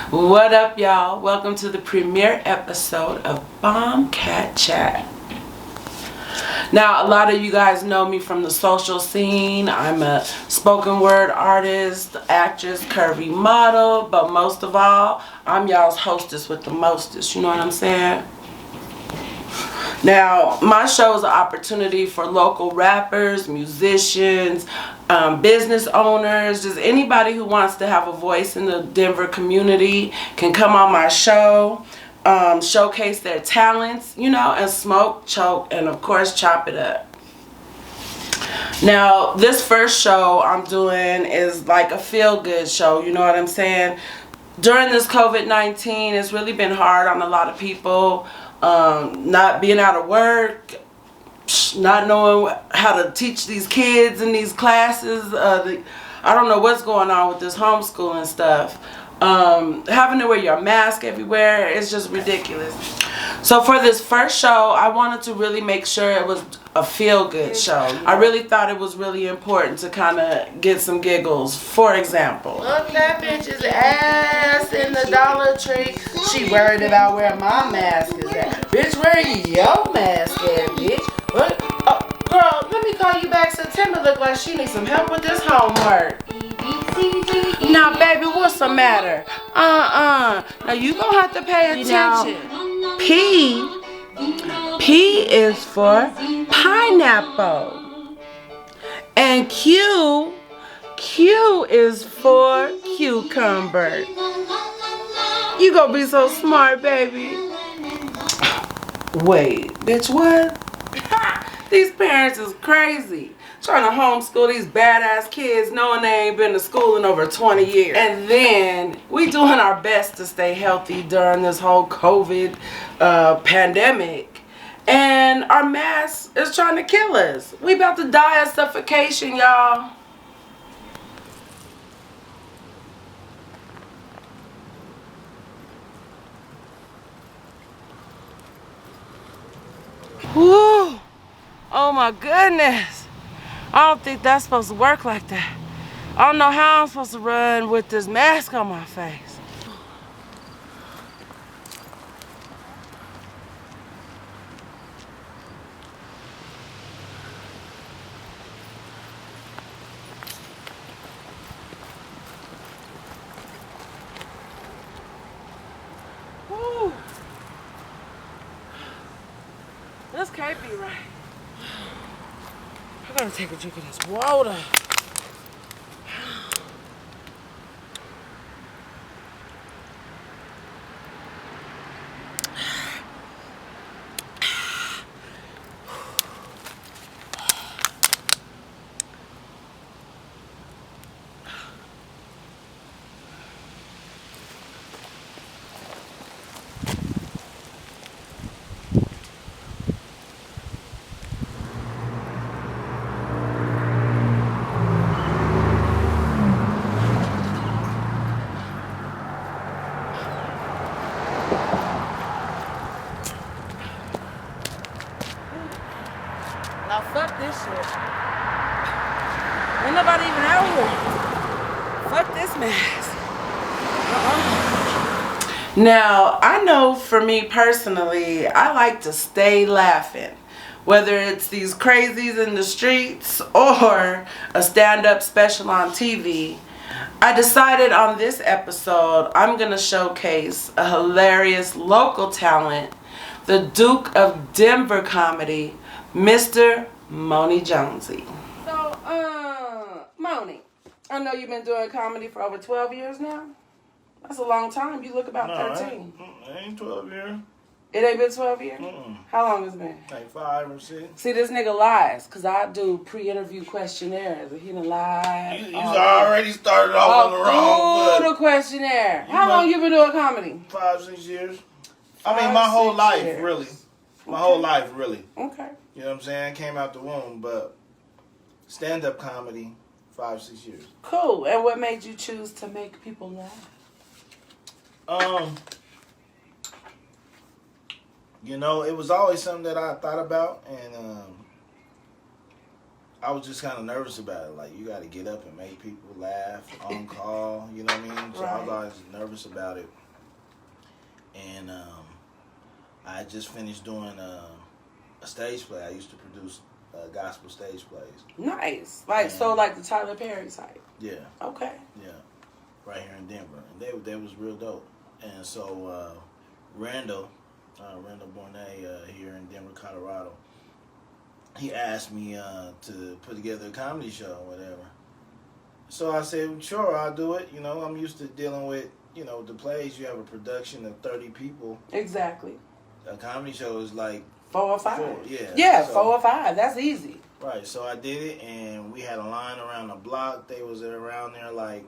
What up, y'all? Welcome to the premiere episode of Bomkatt Chat. Now, a lot of you guys know me from the social scene. I'm a spoken word artist, actress, curvy model, but most of all, I'm y'all's hostess with the mostest. You know what I'm saying? Now, my show is an opportunity for local rappers, musicians, business owners, just anybody who wants to have a voice in the Denver community can come on my show, showcase their talents, and smoke, choke, and of course chop it up. Now, this first show I'm doing is like a feel-good show, you know what I'm saying? During this COVID-19, it's really been hard on a lot of people. Not being out of work, not knowing how to teach these kids in these classes. I don't know what's going on with this homeschooling stuff. Having to wear your mask everywhere, it's just ridiculous. So for this first show, I wanted to really make sure it was a feel-good show. I really thought it was really important to kind of get some giggles. For example, look that bitch's ass in the Dollar Tree. She worried about where my mask is at. Bitch, where your mask at, bitch? What? Oh, girl, let me call you back. September look like she needs some help with this homework. Now, baby, what's the matter? Now, you gonna have to pay attention. P is for pineapple. And Q is for cucumber. You gonna be so smart, baby. Wait, bitch, what? These parents is crazy. Trying to homeschool these badass kids knowing they ain't been to school in over 20 years. And then we doing our best to stay healthy during this whole COVID pandemic. And our mask is trying to kill us. We about to die of suffocation, y'all. Woo! Oh my goodness. I don't think that's supposed to work like that. I don't know how I'm supposed to run with this mask on my face. Woo. This can't be right. I gotta take a drink of this water. Now fuck this shit. Ain't nobody even out here. Fuck this mask. Now, I know for me personally, I like to stay laughing. Whether it's these crazies in the streets or a stand-up special on TV, I decided on this episode I'm going to showcase a hilarious local talent, the Duke of Denver comedy, Mr. Monie Jonezy. So, Monie, I know you've been doing comedy for over 12 years now. That's a long time. You look about 13. It ain't 12 years. It ain't been 12 years? How long has it been? Like 5 or 6. See, this nigga lies, because I do pre-interview questionnaires. He done lied. You already started off on the wrong foot. The questionnaire. How long you been doing comedy? 5, 6 years. I mean, my whole life, really. My whole life, really. Okay. You know what I'm saying? Came out the womb, but stand-up comedy, 5, 6 years. Cool. And what made you choose to make people laugh? You know, it was always something that I thought about, and I was just kind of nervous about it. Like, you got to get up and make people laugh on call. You know what I mean? So I was always nervous about it. And I just finished doing a stage play. I used to produce gospel stage plays. Nice. Like, so like the Tyler Perry type. Yeah. Okay. Yeah. Right here in Denver. And they was real dope. And so Randall Bornay here in Denver, Colorado, he asked me to put together a comedy show or whatever. So I said, sure, I'll do it. You know, I'm used to dealing with, you know, the plays. You have a production of 30 people. Exactly. A comedy show is like 4 or 5. 4, yeah. Yeah, so, 4 or 5. That's easy. Right. So I did it, and we had a line around the block. They was around there like,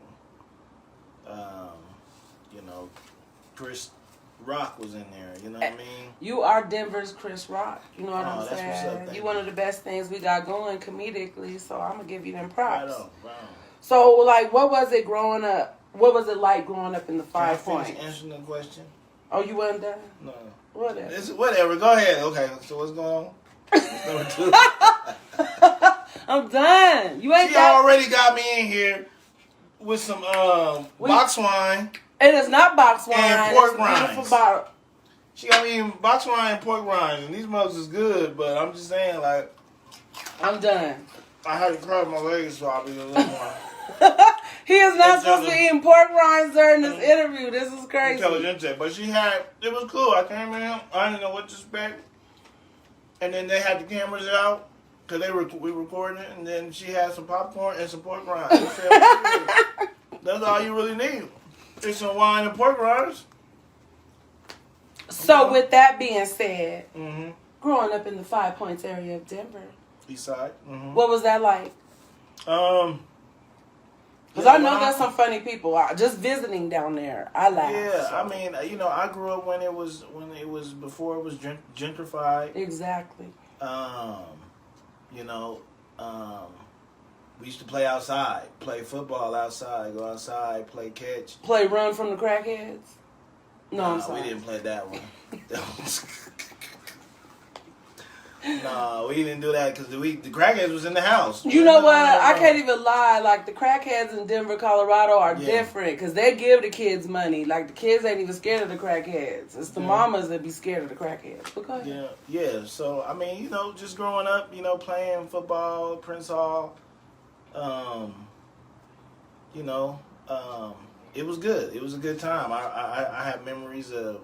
you know, Chris Rock was in there. You know what I mean? You are Denver's Chris Rock. You know what I'm that's saying? what's up, You one of the best things we got going comedically, so I'm going to give you them props. Right on, right on. So, like, what was it growing up? What was it like growing up in the 5 Points? Can I finish answering the question? Oh, you wasn't done? No. Whatever. Whatever. Go ahead. Okay. So what's going on? Number 2. I'm done. You ain't She already got me in here with some box wine. It is not box wine. And pork it's rinds. beautiful bottle. She got me in box wine and pork rinds, and these mugs is good, but I'm just saying, like, I'm done. I had to cross my legs so I'll be a little more. He is not supposed to be eating pork rinds during this interview. This is crazy. Intelligente, but it was cool. I came in, I didn't know what to expect, and then they had the cameras out because we recording it, and then she had some popcorn and some pork rinds. That's all you really need. It's some wine and pork rinds. So with that being said, Mm-hmm. growing up in the 5 Points area of Denver, East side. Mm-hmm. what was that like? Because I know there's some funny people. Just visiting down there, I laugh. Yeah, so. I mean, you know, I grew up when it was before it was gentrified. Exactly. You know, we used to play outside, play football outside, go outside, play catch. Play Run from the Crackheads? No, I'm Nah, sorry. we didn't play that one. No, we didn't do that because the crackheads was in the house. You know what? I can't even lie. Like, the crackheads in Denver, Colorado are different because they give the kids money. Like, the kids ain't even scared of the crackheads. It's the mamas that be scared of the crackheads. But go ahead. Yeah. So, I mean, you know, just growing up, you know, playing football, Prince Hall, you know, it was good. It was a good time. I have memories of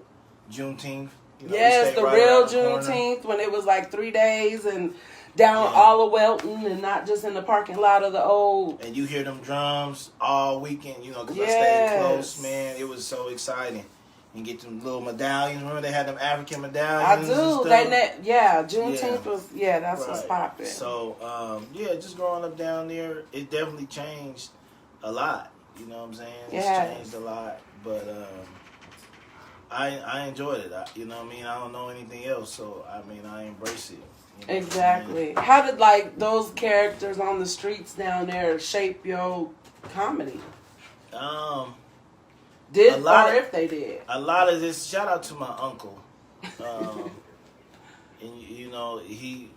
Juneteenth. You know, yes, the real Juneteenth when it was like 3 days and down all of Welton and not just in the parking lot of the old. And you hear them drums all weekend, you know, because I stayed close, man. It was so exciting. You get them little medallions. Remember they had them African medallions? I do. Juneteenth was, that's what's popping. So, just growing up down there, it definitely changed a lot. You know what I'm saying? It's changed a lot. But, I enjoyed it. You know what I mean? I don't know anything else, so I mean I embrace it. You know exactly. How did like those characters on the streets down there shape your comedy? If they did? A lot of this. Shout out to my uncle. And you know he,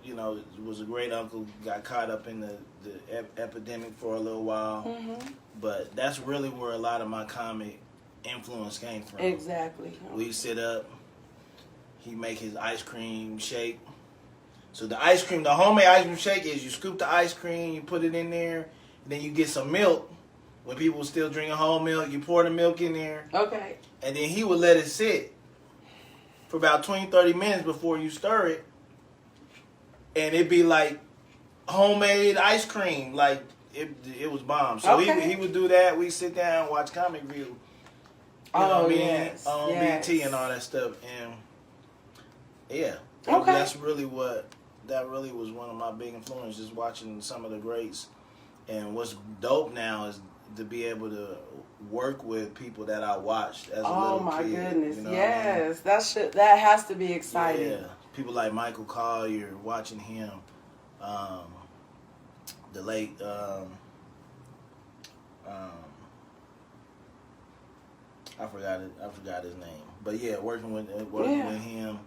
you know, was a great uncle. Got caught up in the epidemic for a little while, but that's really where a lot of my comic influence came from. Exactly. We sit up, he make his ice cream shake. So the homemade ice cream shake is you scoop the ice cream, you put it in there, and then you get some milk. When people still drinking whole milk, you pour the milk in there. Okay. And then he would let it sit for about 20, 30 minutes before you stir it. And it'd be like homemade ice cream. Like, it was bomb. So he would do that. We'd sit down and watch Comic View. On BT and all that stuff, and that really was one of my big influences, just watching some of the greats. And what's dope now is to be able to work with people that I watched as a little kid. Oh my goodness, you know yes, I mean? That has to be exciting. Yeah, people like Michael Collier, watching him, the late. I forgot his name, but working with him.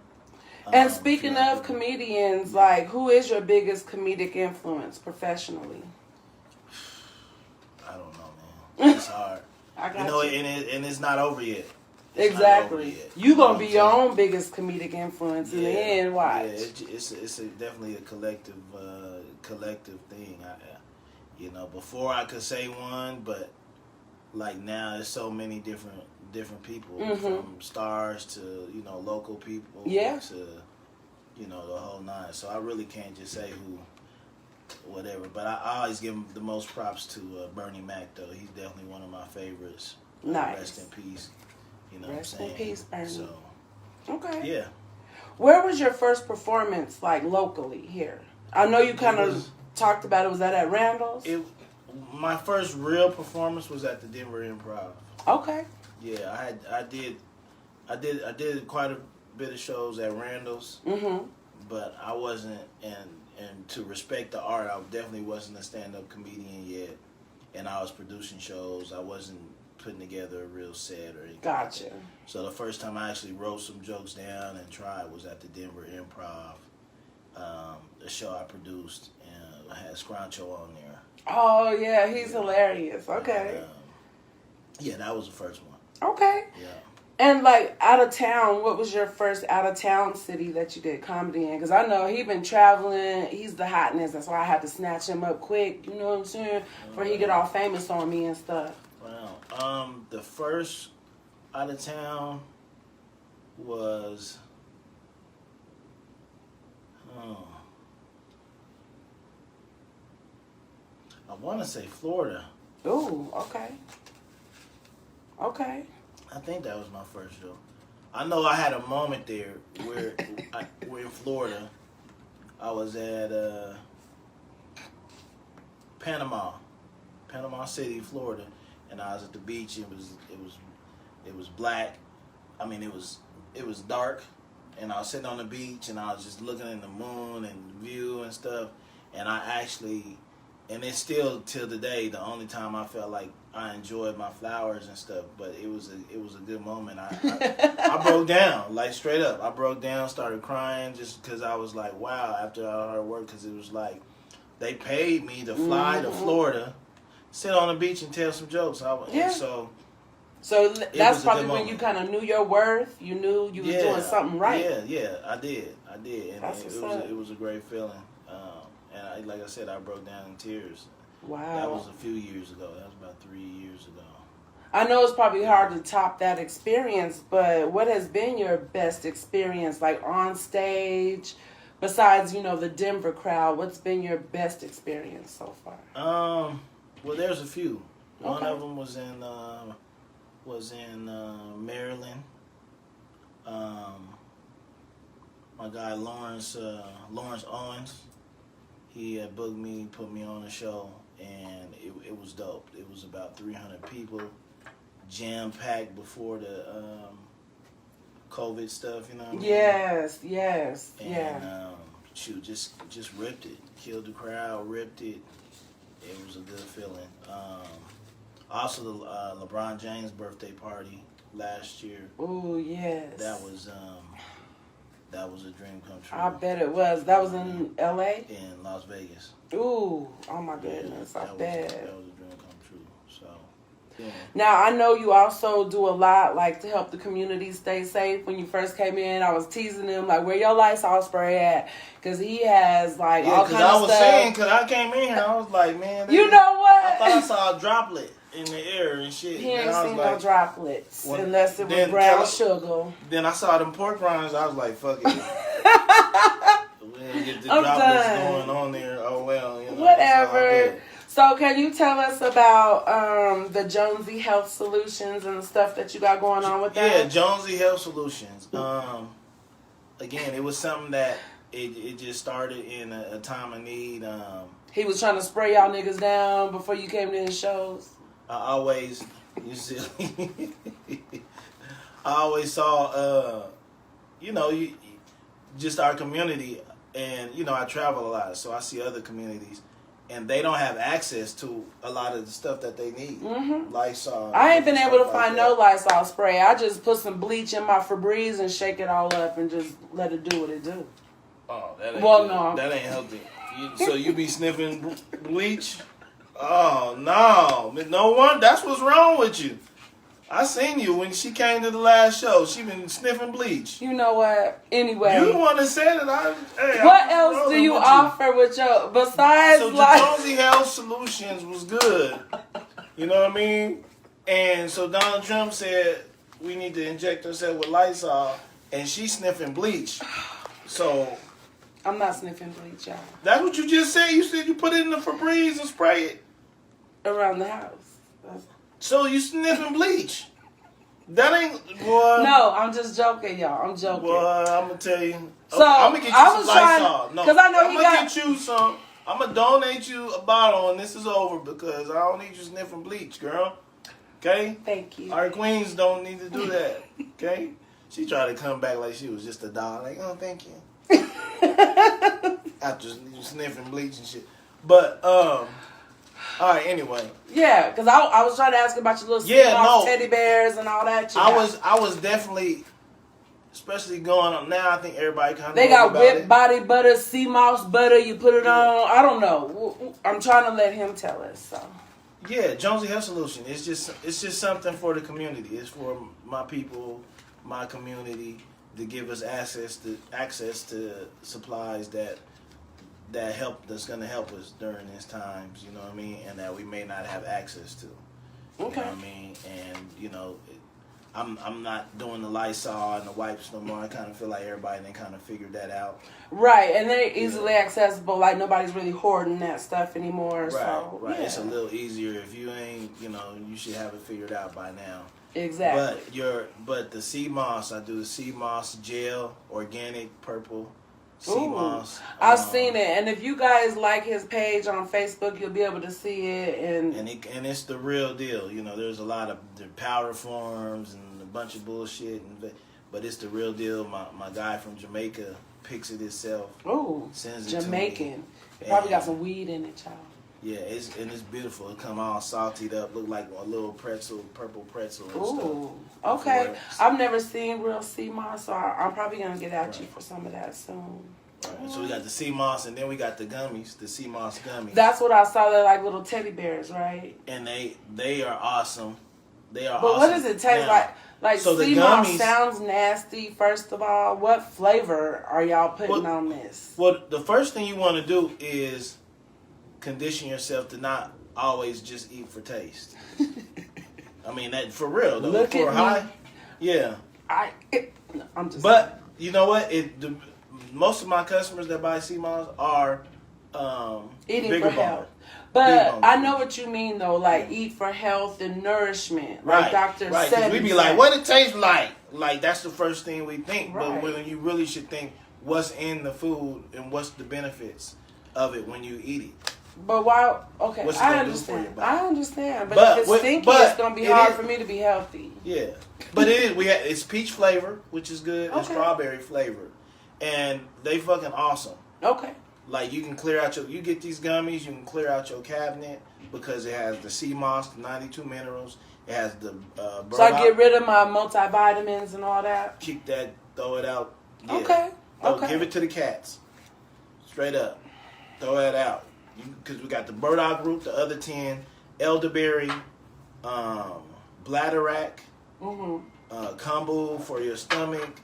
And speaking of comedians, like, who is your biggest comedic influence professionally? I don't know, man. It's hard. I got you. And it's not over yet. Exactly. You gonna be your own biggest comedic influence in the end. Watch. Yeah, it's definitely a collective thing. Before I could say one, but like now there's so many different people, from stars to local people, to the whole nine. So I really can't just say who, whatever. But I always give him the most props to Bernie Mac, though. He's definitely one of my favorites. Nice. Rest in peace. Rest in peace, Bernie. So, okay. Yeah. Where was your first performance, like, locally here? I know you kind of talked about it. Was that at Randall's? My first real performance was at the Denver Improv. Okay. Yeah, I did quite a bit of shows at Randall's, but I wasn't, and to respect the art, I definitely wasn't a stand-up comedian yet, and I was producing shows. I wasn't putting together a real set or anything. Gotcha. So the first time I actually wrote some jokes down and tried was at the Denver Improv, a show I produced, and I had Scrancho on there. Oh, yeah, he's hilarious. Okay. And, that was the first one. Okay. Yeah. And, like, out of town, what was your first out-of-town city that you did comedy in? Because I know he been traveling. He's the hotness. That's why I had to snatch him up quick. You know what I'm saying? Before he get all famous on me and stuff. Wow. The first out-of-town was... I want to say Florida. Ooh, okay. Okay. I think that was my first show. I know I had a moment there where we're in Florida. I was at Panama City, Florida, and I was at the beach. It was black. I mean, it was dark, and I was sitting on the beach, and I was just looking at the moon and the view and stuff. And I actually, and it's still till today the only time I felt like I enjoyed my flowers and stuff. But it was a good moment. I broke down, like straight up. I broke down, started crying just because I was like, wow. After all hard work, because it was like they paid me to fly to Florida, sit on the beach and tell some jokes. So that's probably when you kind of knew your worth. You knew you was doing something right. Yeah, I did, and it was a great feeling. And like I said, I broke down in tears. Wow. That was a few years ago. That was about 3 years ago. I know it's probably hard to top that experience, but what has been your best experience, like on stage, besides the Denver crowd? What's been your best experience so far? Well, there's a few. Okay. One of them was in Maryland. My guy Lawrence Owens, he had booked me, put me on a show, and it was dope. It was about 300 people, jam-packed before the COVID stuff, you know what I mean? Yes, and, shoot, just ripped it. Killed the crowd, ripped it. It was a good feeling. Also, the LeBron James birthday party last year. Oh, yes. That was a dream come true. I bet it was. That was in L.A.? In Las Vegas. Ooh, oh my goodness, I bet. That was a dream come true. So, yeah. Now, I know you also do a lot, like, to help the community stay safe. When you first came in, I was teasing him, like, where your Lysol spray at? Because he has, like, all kinds of stuff. I was saying, because I came in here, I was like, man. You know what? I thought I saw a droplet in the air and shit. He ain't seen no droplets, unless it was brown sugar. Then I saw them pork rinds, I was like, fuck it. We didn't get the droplets going on there. Oh, well. Whatever. So can you tell us about the Jonezy Health Solutions and the stuff that you got going on with that? Yeah, Jonezy Health Solutions. Again, it was something that it just started in a time of need. He was trying to spray y'all niggas down before you came to his shows? I always saw, just our community, and, I travel a lot, so I see other communities, and they don't have access to a lot of the stuff that they need. Lysol. I ain't been able to like find that. no Lysol spray. I just put some bleach in my Febreze and shake it all up and just let it do what it do. Oh, that ain't Well, good. no. That ain't healthy. So you be sniffing bleach? Oh, no. No one. That's what's wrong with you. I seen you when she came to the last show. She been sniffing bleach. You know what? Anyway. You the one that said it. What else do you offer with your, besides So like... Jonezy Health Solutions was good. You know what I mean? And so Donald Trump said we need to inject ourselves with Lysol, and she's sniffing bleach. So... I'm not sniffing bleach, y'all. That's what you just said. You said you put it in the Febreze and spray it. Around the house. So you sniffing bleach. That ain't, boy. No, I'm just joking, y'all. I'm joking. Boy, I'm going to tell you. So, I'm going to get you some Lysol. No, because I know I'm going to get you some. I'm going to donate you a bottle and this is over because I don't need you sniffing bleach, girl. Okay? Thank you. Our queens don't need to do that. Okay? She tried to come back like she was just a doll. Like, oh, thank you. After sniffing bleach and shit. But, all right, anyway. Yeah, because I was trying to ask about your little teddy bears and all that. I was definitely, especially going on now. I think everybody kind of they got whipped body butter, sea moss butter. You put it on. I don't know. I'm trying to let him tell us. So. Yeah, Jonezy Health Solution. It's just something for the community. It's for my people, my community, to give us access to supplies that's going to help us during these times, you know what I mean, and that we may not have access to. Okay. You know what I mean? And, you know, I'm not doing the Lysol and the wipes no more. I kind of feel like everybody then kind of figured that out. Right, and they're easily accessible. Like, nobody's really hoarding that stuff anymore. Right, so, right. Yeah. It's a little easier. If you ain't, you know, you should have it figured out by now. Exactly. But the sea moss, I do the sea moss gel, organic, purple. Sea moss. I've seen it, and if you guys like his page on Facebook, you'll be able to see it. And it's the real deal. You know, there's a lot of the powder forms and a bunch of bullshit, but it's the real deal. My guy from Jamaica picks it himself. Ooh, sends it Jamaican. to me. It probably got some weed in it, child. Yeah, it's beautiful. It come all salted up, look like a little pretzel, purple pretzel and Ooh, stuff. okay. I've never seen real sea moss, so I'm probably gonna get at you for some of that soon. Right. So we got the sea moss, and then we got the gummies, the sea moss gummies. That's what I saw. They're like little teddy bears, right? And they are awesome. They are. But awesome. what does it taste like? Like so sea moss sounds nasty. First of all, what flavor are y'all putting on this? Well, the first thing you want to do is condition yourself to not always just eat for taste. I mean that for real though. Look for at high, me. yeah. I'm just. But you know what? Most of my customers that buy sea moss are eating bigger for health. boned. But I know what you mean though, like eat for health and nourishment, like Dr. Right, said. we be like, what it tastes like? Like that's the first thing we think. Right. But when you really should think what's in the food and what's the benefits of it when you eat it. But why? Okay, What's it I gonna understand. do for your body? I understand. But if it's stinky, it's gonna be hard for me to be healthy. Yeah, but it is. It's peach flavor, which is good, and strawberry flavor, and they fucking awesome. Okay. Like you can clear out you get these gummies, you can clear out your cabinet because it has the sea moss, the 92 minerals. It has the so I get rid of my multivitamins and all that. Kick that, throw it out. Yeah. Okay. Okay. Give it to the cats. Straight up, throw it out. Because we got the burdock root, the other 10, elderberry, bladderwrack, kombu for your stomach,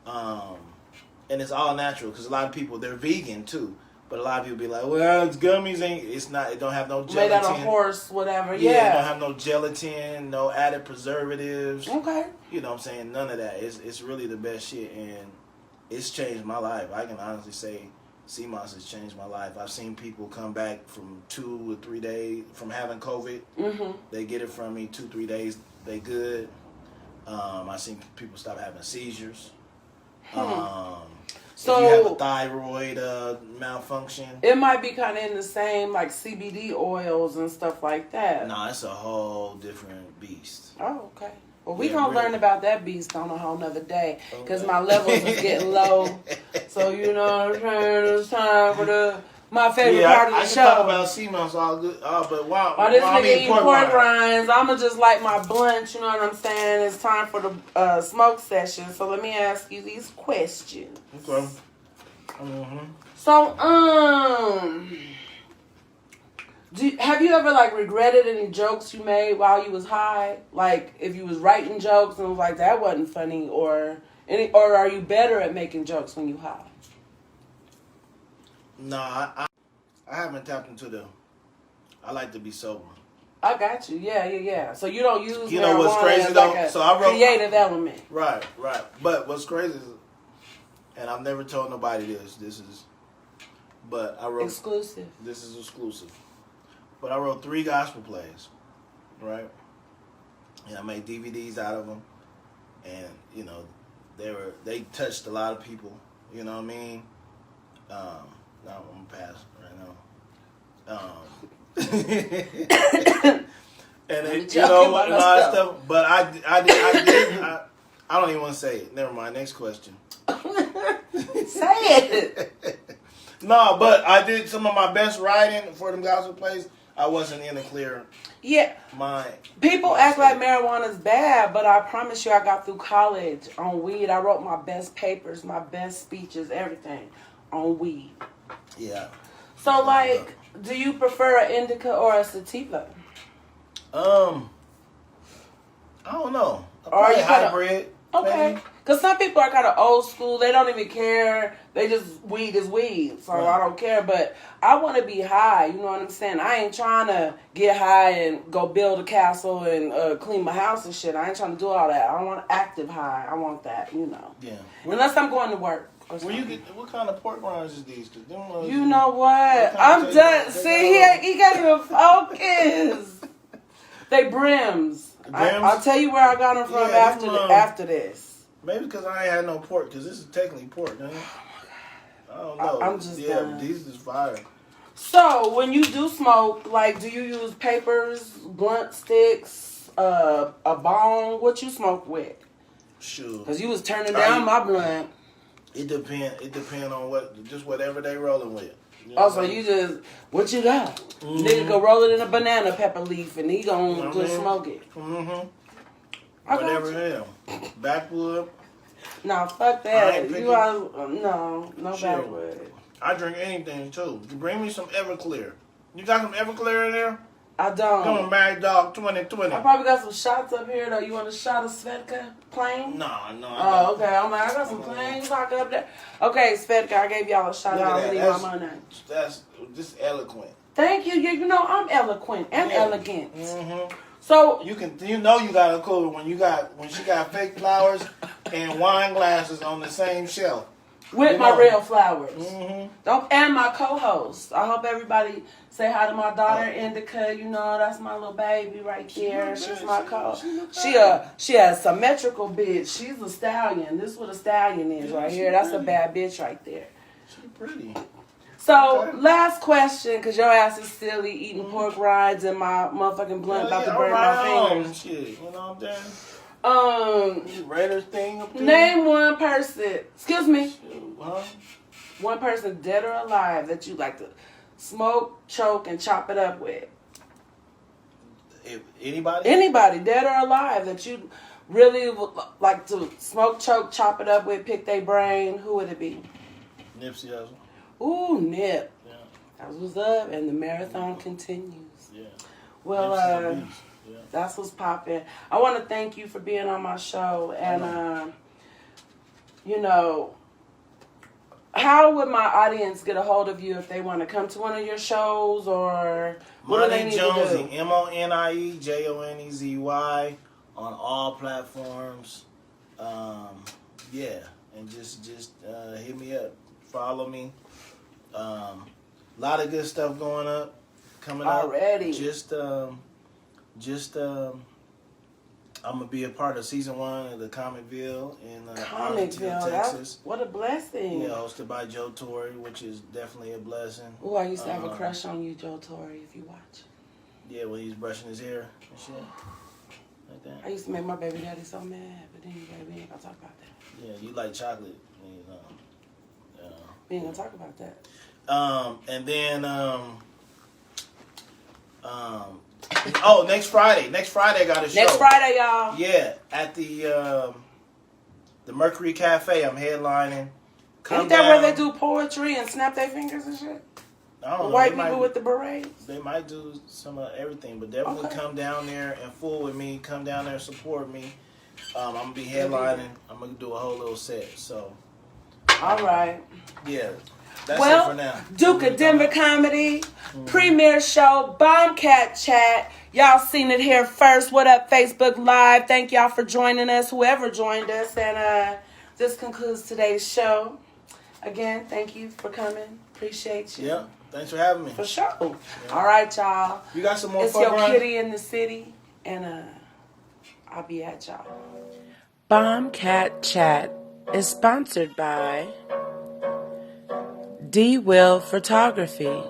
and it's all natural because a lot of people, they're vegan too. But a lot of people be like, well, it's gummies, it don't have no gelatin. Made out of horse, whatever, Yeah, it don't have no gelatin, no added preservatives. Okay. You know what I'm saying? None of that. It's really the best shit, and it's changed my life. I can honestly say sea moss has changed my life. I've seen people come back from 2 or 3 days from having COVID. They get it from me 2-3 days. They good. I've seen people stop having seizures. So if you have a thyroid malfunction, it might be kind of in the same like CBD oils and stuff like that. No, it's a whole different beast. Oh, okay. Well, we gonna learn about that beast on a whole nother day because my levels is getting low. So you know what I'm saying? It's time for the my favorite part of the I show. can talk about sea mouse all good. But while While this I'm nigga eating eating pork rinds, I'ma just light my blunt. You know what I'm saying? It's time for the smoke session. So let me ask you these questions. Okay. Mm-hmm. So have you ever like regretted any jokes you made while you was high? Like if you was writing jokes and was like that wasn't funny, or are you better at making jokes when you high? No, I haven't tapped into the. I like to be sober. I got you. Yeah. So you don't use You know what's marijuana crazy as though? like a So I wrote creative element. Right. But what's crazy is, and I've never told nobody this, but I wrote Exclusive. This is exclusive. But I wrote 3 gospel plays, right? And I made DVDs out of them, and you know, they touched a lot of people. You know what I mean? Now I'm gonna pass right now. And it, you know, and all that stuff. But I don't even want to say it. Never mind. Next question. Say it. No, but I did some of my best writing for them gospel plays. I wasn't in a clear mind. People act like marijuana's bad, but I promise you I got through college on weed. I wrote my best papers, my best speeches, everything on weed. Yeah. So, like, do you prefer an indica or a sativa? I don't know. Or you hybrid. Okay. Because some people are kind of old school. They don't even care. They just, weed is weed. So I don't care. But I want to be high. You know what I'm saying? I ain't trying to get high and go build a castle and clean my house and shit. I ain't trying to do all that. I don't want active high. I want that, you know. Yeah. Unless I'm going to work. Where you get, what kind of pork rinds is these? You know what? I'm done. See, he can't even focus. They brims. I'll tell you where I got them from after this. Maybe because I ain't had no pork, because this is technically pork, ain't it? I don't know. I'm just done. These is fire. So, when you do smoke, like, do you use papers, blunt sticks, a bong? What you smoke with? Sure. Because you was turning down my blunt. It depend on whatever they rolling with. You know so you just, what you got? Mm-hmm. Nigga go roll it in a banana pepper leaf and he gonna just smoke it. Mm-hmm. Whatever it is. Backwood. No, fuck that. You are, no backwood. I drink anything too. Bring me some Everclear. You got some Everclear in there? I don't. Come on, Mad Dog 2020. I probably got some shots up here though. You want a shot of Svedka plain? No. Oh, okay. I'm like, I got some plain vodka up there. Okay, Svedka, I gave y'all a shot. I already need my money. That's just eloquent. Thank you. You know I'm eloquent and elegant. Mm-hmm. So you got a clue when she got fake flowers and wine glasses on the same shelf. With my real flowers. Mm-hmm. And my co-host. I hope everybody say hi to my daughter, Indica. You know, that's my little baby right there. She's my co-host. She a symmetrical bitch. She's a stallion. This is what a stallion is right here. That's a bad bitch right there. She's pretty. So, last question, because your ass is silly eating pork rinds and my motherfucking blunt about to burn my fingers. Shit, you know what I'm saying? Raiders thing up there. Name one person. Excuse me. Huh? One person dead or alive that you like to smoke, choke, and chop it up with. Anybody? Anybody, dead or alive, that you really would like to smoke, choke, chop it up with, pick their brain. Who would it be? Nipsey Hussle. Ooh, Nip. Yeah. That was up, and the marathon continues. Yeah. Well, that's what's popping. I want to thank you for being on my show, and you know, how would my audience get a hold of you if they want to come to one of your shows, or what do they need Jonezy, to do? Monie Jonezy on all platforms. And just hit me up, follow me. A lot of good stuff coming up already. I'm gonna be a part of season 1 of the Comicville in Comicville, Texas. What a blessing! Yeah, hosted by Joe Torre, which is definitely a blessing. Oh, I used to have a crush on you, Joe Torre. If you watch. Yeah, when he's brushing his hair and shit, like that. I used to make my baby daddy so mad, but anyway, we ain't gonna talk about that. Yeah, you like chocolate. We ain't gonna talk about that. And then oh, next Friday I got a show. Next Friday, y'all. Yeah, at the Mercury Cafe. I'm headlining. Ain't that where they do poetry and snap their fingers and shit? I don't know. White people with the berets? They might do some of everything, but definitely come down there and fool with me. Come down there and support me. I'm going to be headlining. I'm going to do a whole little set. So, all right. Yeah. That's it for now. Duke of Denver Comedy, Premiere Show, Bomkatt Chat. Y'all seen it here first. What up, Facebook Live? Thank y'all for joining us, whoever joined us. And this concludes today's show. Again, thank you for coming. Appreciate you. Yeah. Thanks for having me. For sure. Yeah. All right, y'all. You got some more it's fun, your Brian? kitty in the city. And I'll be at y'all. Bomkatt Chat is sponsored by D Will Photography,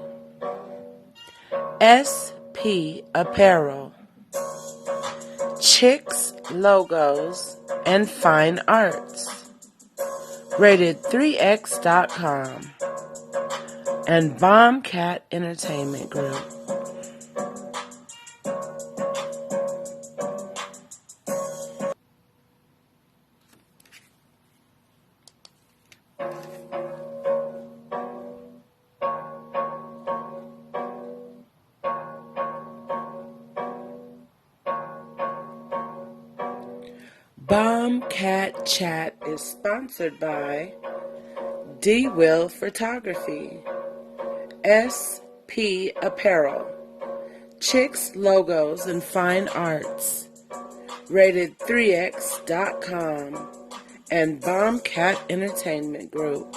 SP Apparel, Chicks Logos and Fine Arts, rated 3x.com, and Bomkatt Entertainment Group. Bomkatt Chat is sponsored by D Will Photography, SP Apparel, Chicks Logos and Fine Arts, rated 3x.com, and Bomkatt Entertainment Group.